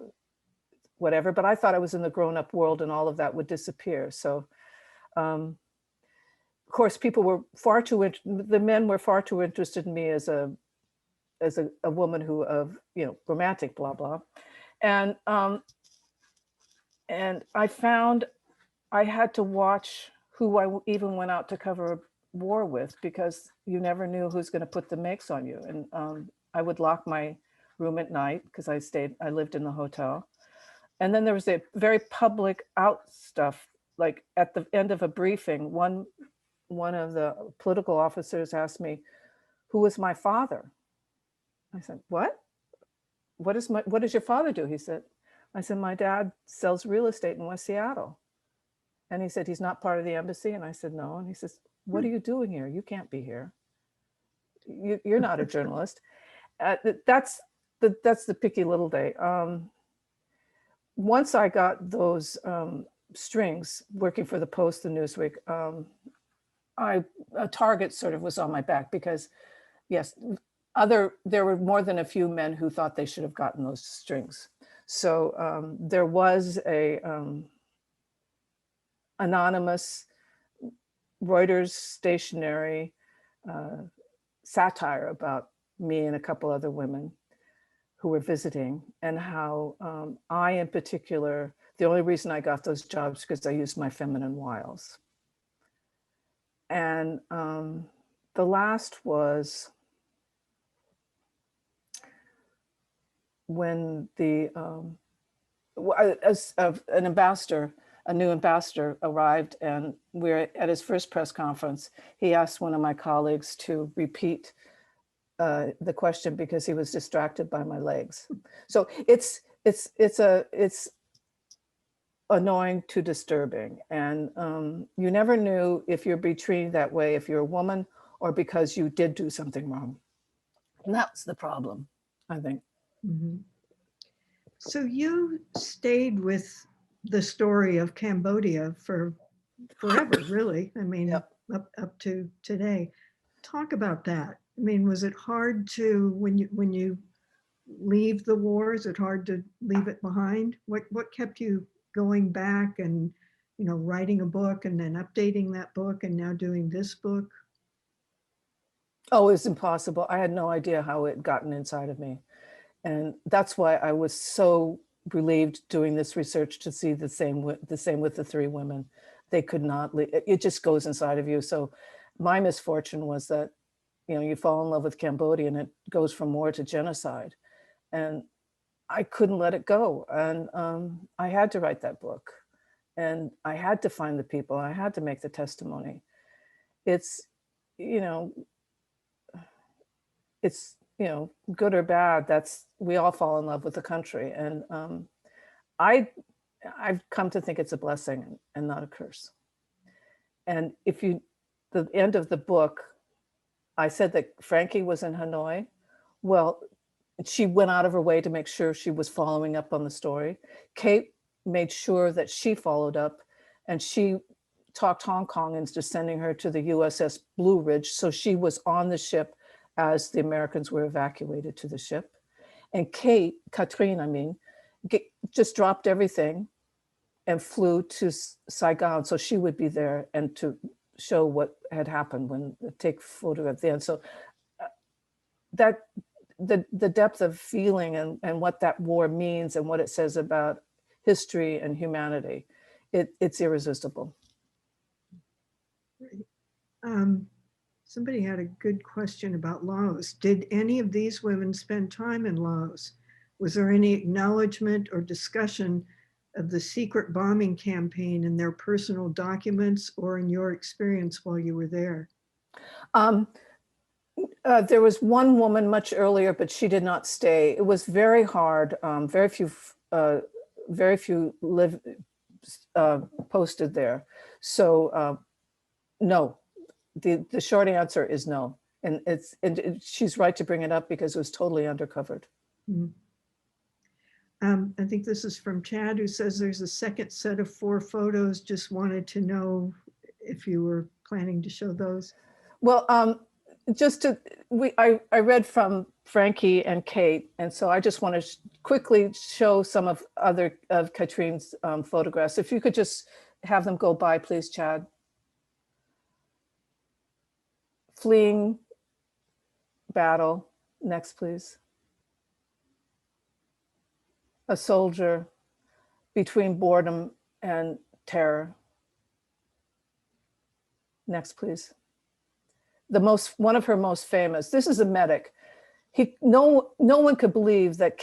whatever, but I thought I was in the grown-up world and all of that would disappear. So, of course, people were the men were far too interested in me as a woman who romantic, blah, blah. And I found I had to watch who I even went out to cover a war with, because you never knew who's going to put the makes on you. And I would lock my room at night because I lived in the hotel. And then there was a very public out stuff, like at the end of a briefing, one of the political officers asked me, who was my father? I said, what? What does your father do? I said, my dad sells real estate in West Seattle. And he said, he's not part of the embassy. And I said, no. And he says, what are you doing here? You can't be here. You're not a journalist. That's the picky little day. Once I got those strings working for the Post and Newsweek, a target sort of was on my back because, yes, there were more than a few men who thought they should have gotten those strings. So there was a anonymous Reuters stationery satire about me and a couple other women who were visiting, and how I, in particular, the only reason I got those jobs because I used my feminine wiles. And the last was when a new ambassador arrived, and we're at his first press conference. He asked one of my colleagues to repeat the question because he was distracted by my legs. So it's annoying to disturbing, and you never knew if you're being treated that way if you're a woman or because you did do something wrong. And that's the problem, I think. Mhm. So you stayed with the story of Cambodia for forever, really. I mean, Yep. up to today. Talk about that. I mean, was it hard to when you leave the war? Is it hard to leave it behind? What kept you going back and writing a book and then updating that book and now doing this book? Oh, it was impossible. I had no idea how it gotten inside of me. And that's why I was so relieved doing this research to see the same with the three women. They could not leave. It just goes inside of you. So my misfortune was that, you fall in love with Cambodia and it goes from war to genocide. And I couldn't let it go. And I had to write that book. And I had to find the people. I had to make the testimony. It's, you know, it's, good or bad. We all fall in love with the country. And I, I've come to think it's a blessing and not a curse. And the end of the book, I said that Frankie was in Hanoi. Well, she went out of her way to make sure she was following up on the story. Kate made sure that she followed up, and she talked Hong Kong into sending her to the USS Blue Ridge. So she was on the ship as the Americans were evacuated to the ship. And Katrine, just dropped everything and flew to Saigon. So she would be there and to show what had happened take photo at the end. So that the depth of feeling and what that war means and what it says about history and humanity, it's irresistible. Somebody had a good question about Laos. Did any of these women spend time in Laos? Was there any acknowledgement or discussion of the secret bombing campaign in their personal documents or in your experience while you were there? There was one woman much earlier, but she did not stay. It was very hard. Very few live posted there. So no, the short answer is no. And she's right to bring it up because it was totally undercovered. Mm-hmm. I think this is from Chad, who says there's a second set of 4 photos. Just wanted to know if you were planning to show those. Well, I read from Frankie and Kate, and so I just want to quickly show some of Katrine's photographs. If you could just have them go by, please, Chad. Fleeing battle. Next, please. A soldier between boredom and terror. Next, please. One of her most famous. This is a medic. No one could believe that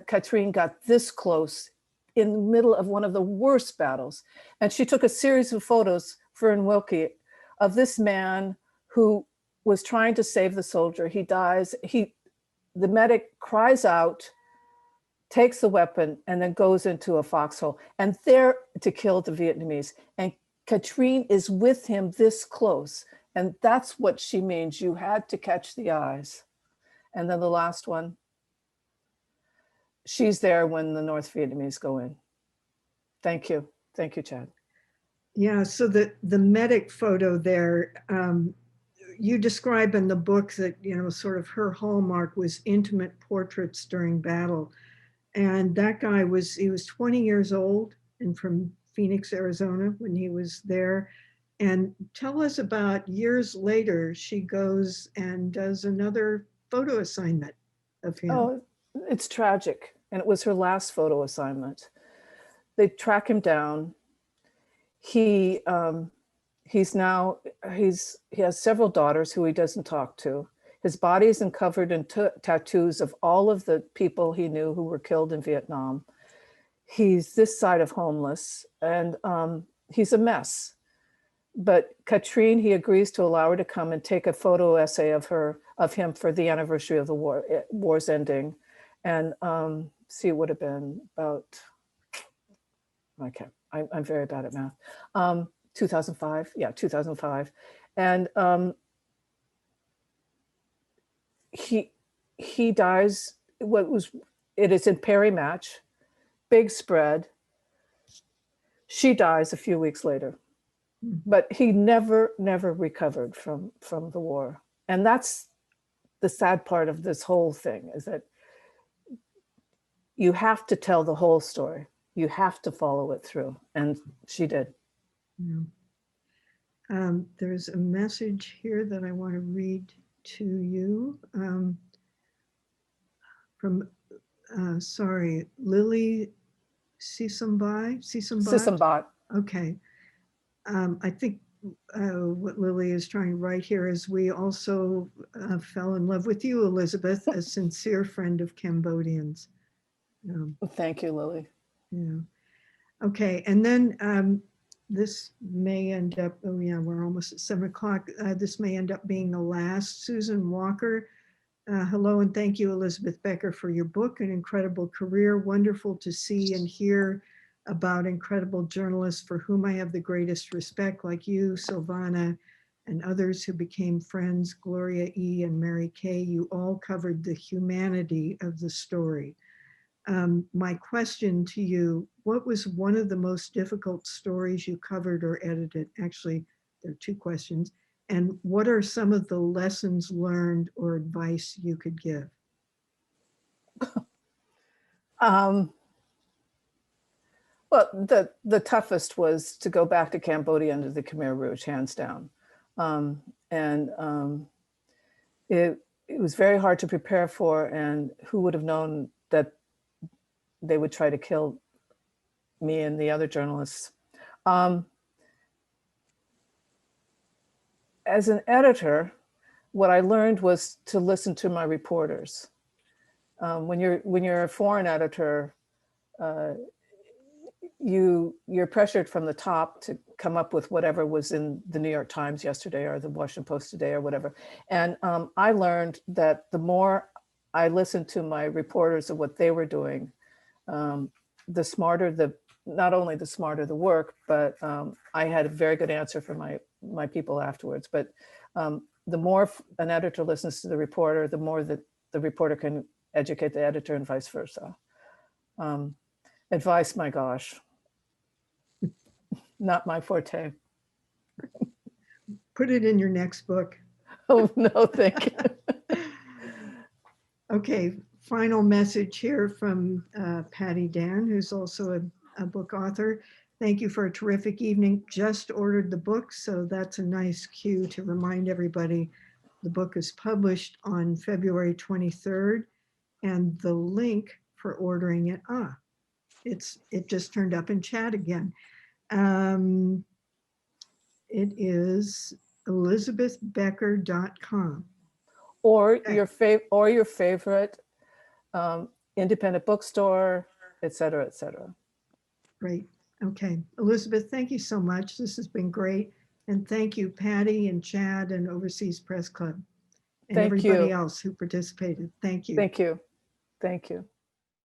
Katrine got this close in the middle of one of the worst battles. And she took a series of photos for in Wilkie of this man who was trying to save the soldier. He dies. The medic cries out, takes the weapon, and then goes into a foxhole and there to kill the Vietnamese. And Katrine is with him this close. And that's what she means. You had to catch the eyes. And then the last one, she's there when the North Vietnamese go in. Thank you. Thank you, Chad. Yeah, so the medic photo there, you describe in the book that, sort of her hallmark was intimate portraits during battle. And that guy he was 20 years old and from Phoenix, Arizona when he was there. And tell us about years later, she goes and does another photo assignment of him. Oh, it's tragic. And it was her last photo assignment. They track him down. He has several daughters who he doesn't talk to. His body is covered in tattoos of all of the people he knew who were killed in Vietnam. He's this side of homeless, and he's a mess. But Katrine, he agrees to allow her to come and take a photo essay of him for the anniversary of the war's ending. And it would have been about, I'm very bad at math. 2005, yeah, 2005. And he dies it is in Perry Match, big spread. She dies a few weeks later, but he never recovered from the war. And that's the sad part of this whole thing, is that you have to tell the whole story. You have to follow it through. And she did. Yeah. There's a message here that I want to read to you from, sorry, Lily Sisambot. Okay. I think what Lily is trying to write here is, we also fell in love with you, Elizabeth, a sincere friend of Cambodians. Thank you, Lily. Yeah. Okay. And then this may end up, oh yeah, we're almost at 7 o'clock. This may end up being the last. Susan Walker. Hello and thank you, Elizabeth Becker, for your book, An Incredible Career. Wonderful to see and hear about incredible journalists for whom I have the greatest respect, like you, Silvana, and others who became friends, Gloria E. and Mary Kay. You all covered the humanity of the story. My question to you, what was one of the most difficult stories you covered or edited? Actually, there are 2 questions. And what are some of the lessons learned or advice you could give? Well, the toughest was to go back to Cambodia under the Khmer Rouge, hands down. It was very hard to prepare for, and who would have known that they would try to kill me and the other journalists. As an editor, what I learned was to listen to my reporters. When you're a foreign editor, you're pressured from the top to come up with whatever was in the New York Times yesterday or the Washington Post today or whatever. And I learned that the more I listened to my reporters of what they were doing, the smarter not only the smarter the work, but I had a very good answer for my people afterwards. But the more an editor listens to the reporter, the more that the reporter can educate the editor and vice versa. Advice, my gosh, not my forte. Put it in your next book. Oh, no, thank you. Okay, final message here from Patty Dan, who's also a book author. Thank you for a terrific evening. Just ordered the book, so that's a nice cue to remind everybody the book is published on February 23rd, and the link for ordering it, it just turned up in chat again. It is elizabethbecker.com. Or Okay. your favorite independent bookstore, et cetera, et cetera. Great. Okay. Elizabeth, thank you so much. This has been great. And thank you, Patty and Chad and Overseas Press Club and Thank everybody you. else who participated. Thank you. Thank you. Thank you.